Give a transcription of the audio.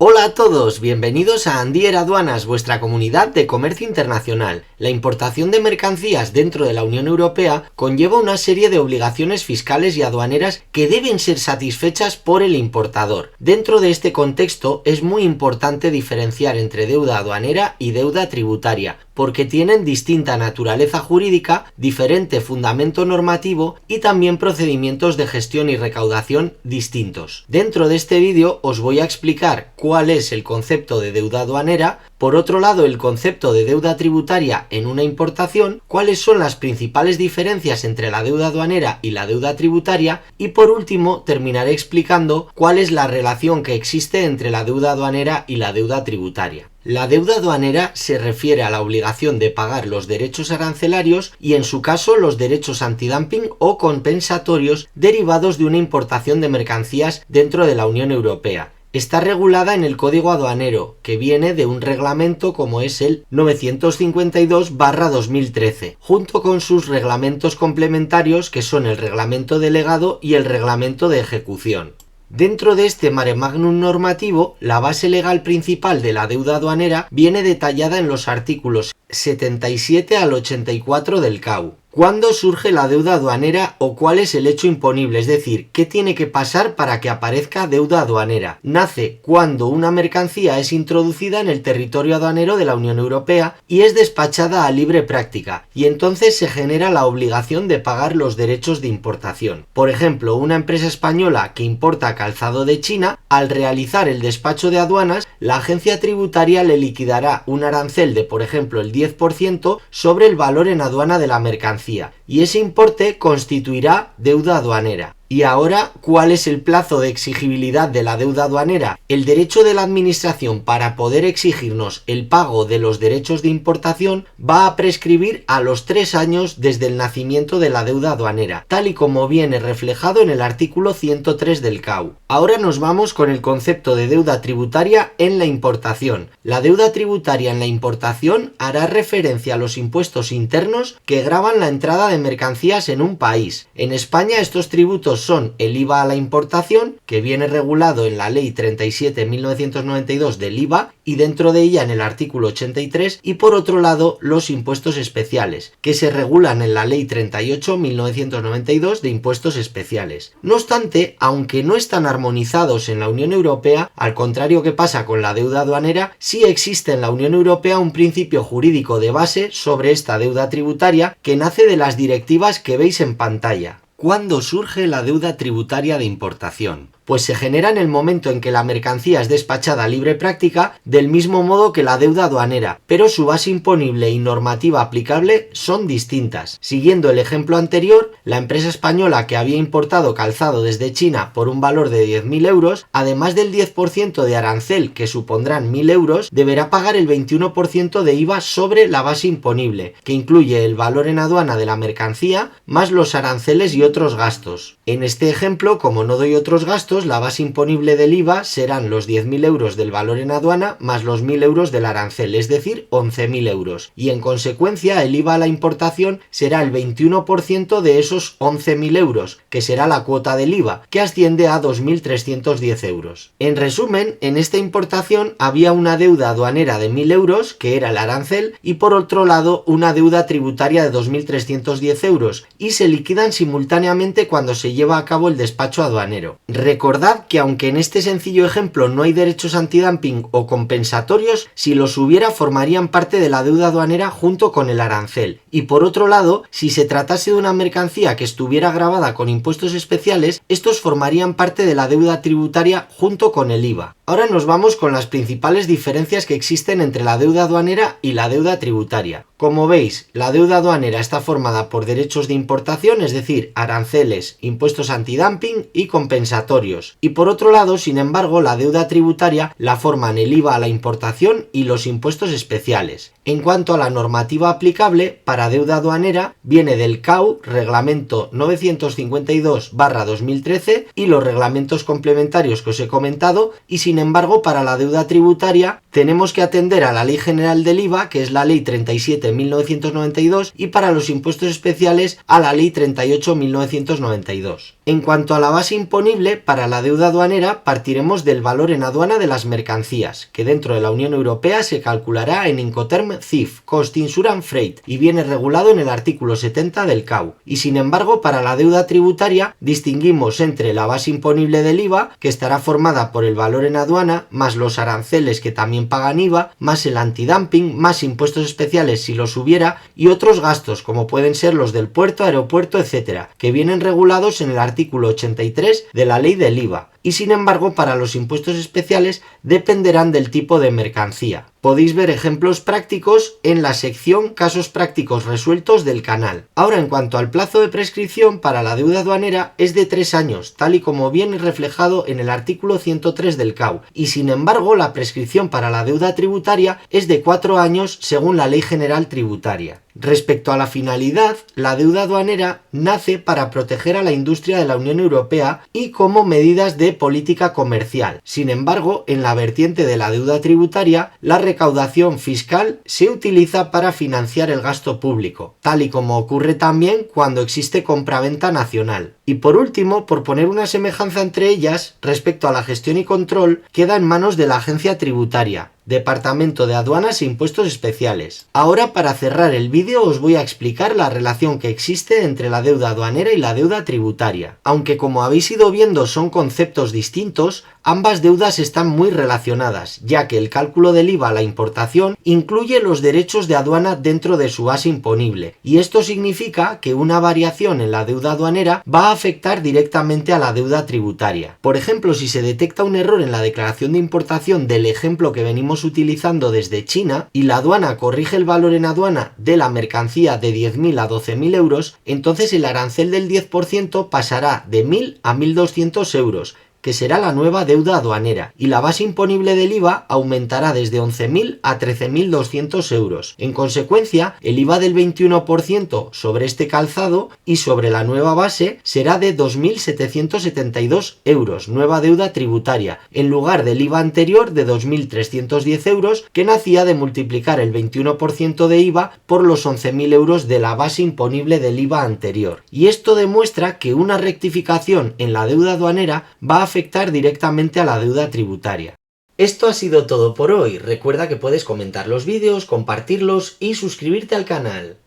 Hola a todos, bienvenidos a Andier Aduanas, vuestra comunidad de comercio internacional. La importación de mercancías dentro de la Unión Europea conlleva una serie de obligaciones fiscales y aduaneras que deben ser satisfechas por el importador. Dentro de este contexto es muy importante diferenciar entre deuda aduanera y deuda tributaria, porque tienen distinta naturaleza jurídica, diferente fundamento normativo y también procedimientos de gestión y recaudación distintos. Dentro de este vídeo os voy a explicar cuál es el concepto de deuda aduanera, por otro lado el concepto de deuda tributaria en una importación, cuáles son las principales diferencias entre la deuda aduanera y la deuda tributaria y por último terminaré explicando cuál es la relación que existe entre la deuda aduanera y la deuda tributaria. La deuda aduanera se refiere a la obligación de pagar los derechos arancelarios y en su caso los derechos antidumping o compensatorios derivados de una importación de mercancías dentro de la Unión Europea. Está regulada en el Código Aduanero, que viene de un reglamento como es el 952/2013, junto con sus reglamentos complementarios que son el Reglamento Delegado y el Reglamento de Ejecución. Dentro de este mare magnum normativo, la base legal principal de la deuda aduanera viene detallada en los artículos 77 al 84 del CAU. ¿Cuándo surge la deuda aduanera o cuál es el hecho imponible? Es decir, ¿qué tiene que pasar para que aparezca deuda aduanera? Nace cuando una mercancía es introducida en el territorio aduanero de la Unión Europea y es despachada a libre práctica, y entonces se genera la obligación de pagar los derechos de importación. Por ejemplo, una empresa española que importa calzado de China, al realizar el despacho de aduanas, la agencia tributaria le liquidará un arancel de, por ejemplo, el 10% sobre el valor en aduana de la mercancía, y ese importe constituirá deuda aduanera. Y ahora, ¿cuál es el plazo de exigibilidad de la deuda aduanera? El derecho de la administración para poder exigirnos el pago de los derechos de importación va a prescribir a los 3 años desde el nacimiento de la deuda aduanera, tal y como viene reflejado en el artículo 103 del CAU. Ahora nos vamos con el concepto de deuda tributaria en la importación. La deuda tributaria en la importación hará referencia a los impuestos internos que gravan la entrada de mercancías en un país. En España estos tributos son el IVA a la importación, que viene regulado en la Ley 37/1992 del IVA y dentro de ella en el artículo 83, y por otro lado los impuestos especiales, que se regulan en la Ley 38/1992 de impuestos especiales. No obstante, aunque no están armonizados en la Unión Europea, al contrario que pasa con la deuda aduanera, sí existe en la Unión Europea un principio jurídico de base sobre esta deuda tributaria que nace de las directivas que veis en pantalla. ¿Cuándo surge la deuda tributaria de importación? Pues se genera en el momento en que la mercancía es despachada a libre práctica, del mismo modo que la deuda aduanera, pero su base imponible y normativa aplicable son distintas. Siguiendo el ejemplo anterior, la empresa española que había importado calzado desde China por un valor de 10.000 euros, además del 10% de arancel que supondrán 1.000 euros, deberá pagar el 21% de IVA sobre la base imponible, que incluye el valor en aduana de la mercancía, más los aranceles y otros gastos. En este ejemplo, como no doy otros gastos, la base imponible del IVA serán los 10.000 euros del valor en aduana más los 1.000 euros del arancel, es decir, 11.000 euros. Y en consecuencia el IVA a la importación será el 21% de esos 11.000 euros, que será la cuota del IVA, que asciende a 2.310 euros. En resumen, en esta importación había una deuda aduanera de 1.000 euros, que era el arancel, y por otro lado una deuda tributaria de 2.310 euros, y se liquidan simultáneamente cuando se lleva a cabo el despacho aduanero. Recordad que aunque en este sencillo ejemplo no hay derechos antidumping o compensatorios, si los hubiera formarían parte de la deuda aduanera junto con el arancel. Y por otro lado, si se tratase de una mercancía que estuviera gravada con impuestos especiales, estos formarían parte de la deuda tributaria junto con el IVA. Ahora nos vamos con las principales diferencias que existen entre la deuda aduanera y la deuda tributaria. Como veis, la deuda aduanera está formada por derechos de importación, es decir, aranceles, impuestos antidumping y compensatorios. Y por otro lado, sin embargo, la deuda tributaria la forman el IVA a la importación y los impuestos especiales. En cuanto a la normativa aplicable, para deuda aduanera viene del CAU, Reglamento 952/2013 y los reglamentos complementarios que os he comentado, y si sin embargo para la deuda tributaria tenemos que atender a la Ley General del IVA, que es la Ley 37/1992, y para los impuestos especiales a la Ley 38/1992. En cuanto a la base imponible, para la deuda aduanera partiremos del valor en aduana de las mercancías, que dentro de la Unión Europea se calculará en Incoterm CIF, Cost Insurance Freight, y viene regulado en el artículo 70 del CAU. Y sin embargo, para la deuda tributaria distinguimos entre la base imponible del IVA, que estará formada por el valor en aduana, más los aranceles que también pagan IVA, más el antidumping, más impuestos especiales si los hubiera, y otros gastos como pueden ser los del puerto, aeropuerto, etc., que vienen regulados en el artículo 83 de la ley del IVA. Y sin embargo, para los impuestos especiales dependerán del tipo de mercancía. Podéis ver ejemplos prácticos en la sección Casos prácticos resueltos del canal. Ahora, en cuanto al plazo de prescripción para la deuda aduanera es de 3 años, tal y como viene reflejado en el artículo 103 del CAU, y sin embargo la prescripción para la deuda tributaria es de 4 años según la Ley General Tributaria. Respecto a la finalidad, la deuda aduanera nace para proteger a la industria de la Unión Europea y como medidas de política comercial. Sin embargo, en la vertiente de la deuda tributaria, la recaudación fiscal se utiliza para financiar el gasto público, tal y como ocurre también cuando existe compraventa nacional. Y por último, por poner una semejanza entre ellas, respecto a la gestión y control, queda en manos de la Agencia Tributaria, Departamento de Aduanas e Impuestos Especiales. Ahora, para cerrar el vídeo, os voy a explicar la relación que existe entre la deuda aduanera y la deuda tributaria. Aunque como habéis ido viendo son conceptos distintos, ambas deudas están muy relacionadas, ya que el cálculo del IVA a la importación incluye los derechos de aduana dentro de su base imponible, y esto significa que una variación en la deuda aduanera va a afectar directamente a la deuda tributaria. Por ejemplo, si se detecta un error en la declaración de importación del ejemplo que venimos utilizando desde China y la aduana corrige el valor en aduana de la mercancía de 10.000 a 12.000 euros, entonces el arancel del 10% pasará de 1.000 a 1.200 euros, que será la nueva deuda aduanera, y la base imponible del IVA aumentará desde 11.000 a 13.200 euros. En consecuencia, el IVA del 21% sobre este calzado y sobre la nueva base será de 2.772 euros, nueva deuda tributaria, en lugar del IVA anterior de 2.310 euros, que nacía de multiplicar el 21% de IVA por los 11.000 euros de la base imponible del IVA anterior. Y esto demuestra que una rectificación en la deuda aduanera va a afectar directamente a la deuda tributaria. Esto ha sido todo por hoy. Recuerda que puedes comentar los vídeos, compartirlos y suscribirte al canal.